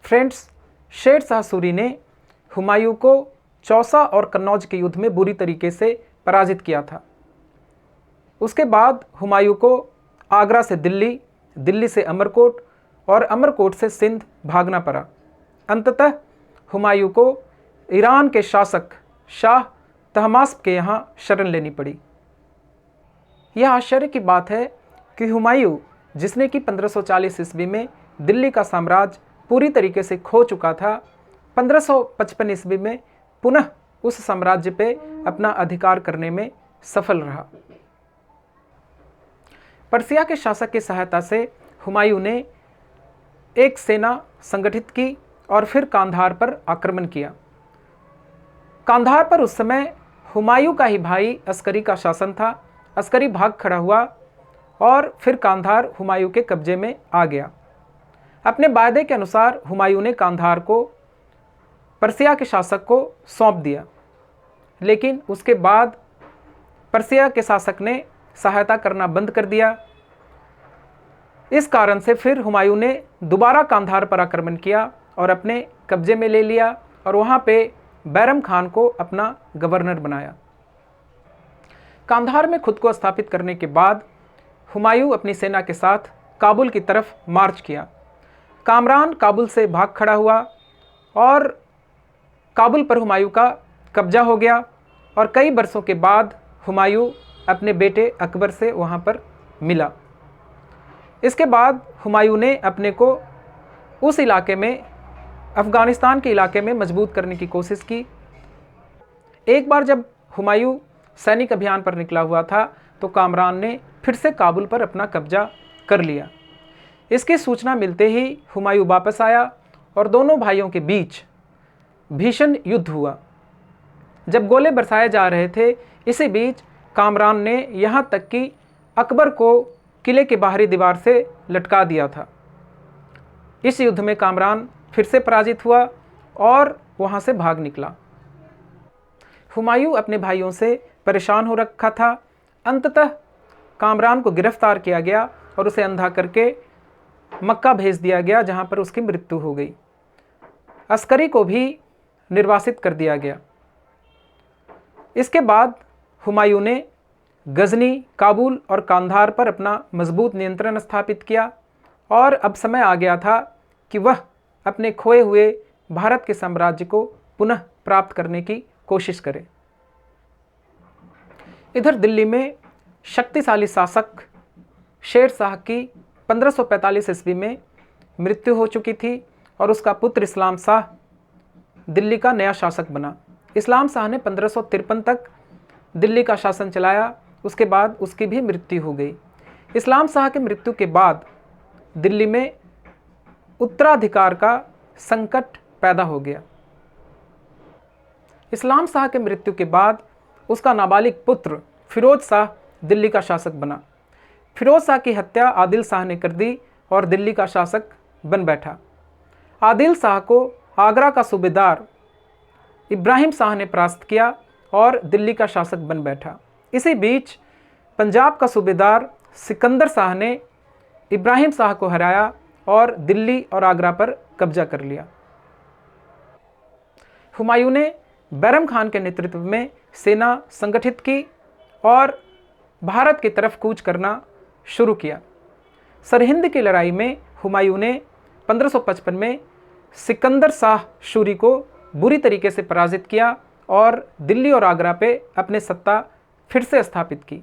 Friends, Sher Shah Suri ने हुमायूं को चौसा और कन्नौज के युद्ध में बुरी तरीके से पराजित किया था। उसके बाद हुमायूं को आगरा से दिल्ली, दिल्ली से अमरकोट और अमरकोट से सिंध भागना पड़ा। अंततः हुमायूं को ईरान के शासक शाह तहमास्प के यहाँ शरण लेनी पड़ी। यह आश्चर्य की बात है कि हुमायूं, जिसने कि 1540 ईस्वी में दिल्ली का साम्राज्य पूरी तरीके से खो चुका था, 1555 ईस्वी में पुनः उस साम्राज्य पे अपना अधिकार करने में सफल रहा। पर्सिया के शासक की सहायता से हुमायूं ने एक सेना संगठित की और फिर कांधार पर आक्रमण किया। कांधार पर उस समय हुमायूं का ही भाई अस्करी का शासन था। अस्करी भाग खड़ा हुआ और फिर कांधार हुमायूं के कब्जे में आ गया। अपने वायदे के अनुसार हुमायूं ने कांधार को पर्सिया के शासक को सौंप दिया, लेकिन उसके बाद पर्सिया के शासक ने सहायता करना बंद कर दिया। इस कारण से फिर हुमायूं ने दोबारा कांधार पर आक्रमण किया और अपने कब्जे में ले लिया और वहाँ पे बैरम खान को अपना गवर्नर बनाया। कांधार में खुद को स्थापित करने के बाद हुमायूं अपनी सेना के साथ काबुल की तरफ मार्च किया। कामरान काबुल से भाग खड़ा हुआ और काबुल पर हुमायूं का कब्जा हो गया और कई बरसों के बाद हुमायूं अपने बेटे अकबर से वहाँ पर मिला। इसके बाद हुमायूं ने अपने को उस इलाके में, अफ़गानिस्तान के इलाके में मजबूत करने की कोशिश की। एक बार जब हुमायूं सैनिक अभियान पर निकला हुआ था तो कामरान ने फिर से काबुल पर अपना कब्जा कर लिया। इसकी सूचना मिलते ही हुमायूं वापस आया और दोनों भाइयों के बीच भीषण युद्ध हुआ। जब गोले बरसाए जा रहे थे, इसी बीच कामरान ने यहाँ तक कि अकबर को किले की बाहरी दीवार से लटका दिया था। इस युद्ध में कामरान फिर से पराजित हुआ और वहाँ से भाग निकला। हुमायूं अपने भाइयों से परेशान हो रखा था। अंततः कामरान को गिरफ्तार किया गया और उसे अंधा करके मक्का भेज दिया गया, जहाँ पर उसकी मृत्यु हो गई। अस्करी को भी निर्वासित कर दिया गया। इसके बाद हुमायूं ने गजनी, काबुल और कांधार पर अपना मजबूत नियंत्रण स्थापित किया और अब समय आ गया था कि वह अपने खोए हुए भारत के साम्राज्य को पुनः प्राप्त करने की कोशिश करे। इधर दिल्ली में शक्तिशाली शासक शेर शाह की 1545 ईस्वी में मृत्यु हो चुकी थी और उसका पुत्र इस्लाम शाह दिल्ली का नया शासक बना। इस्लाम शाह ने 1553 तक दिल्ली का शासन चलाया। उसके बाद उसकी भी मृत्यु हो गई। इस्लाम शाह की मृत्यु के बाद दिल्ली में उत्तराधिकार का संकट पैदा हो गया। इस्लाम शाह की मृत्यु के बाद उसका नाबालिग पुत्र फिरोज शाह दिल्ली का शासक बना। फिरोज शाह की हत्या आदिल शाह ने कर दी और दिल्ली का शासक बन बैठा। आदिल शाह को आगरा का सूबेदार इब्राहिम शाह ने परास्त किया और दिल्ली का शासक बन बैठा। इसी बीच पंजाब का सूबेदार सिकंदर शाह ने इब्राहिम शाह को हराया और दिल्ली और आगरा पर कब्जा कर लिया। हुमायूं ने बैरम खान के नेतृत्व में सेना संगठित की और भारत की तरफ कूच करना शुरू किया। सरहिंद की लड़ाई में हुमायूं ने 1555 में सिकंदर शाह शूरी को बुरी तरीके से पराजित किया और दिल्ली और आगरा पे अपने सत्ता फिर से स्थापित की।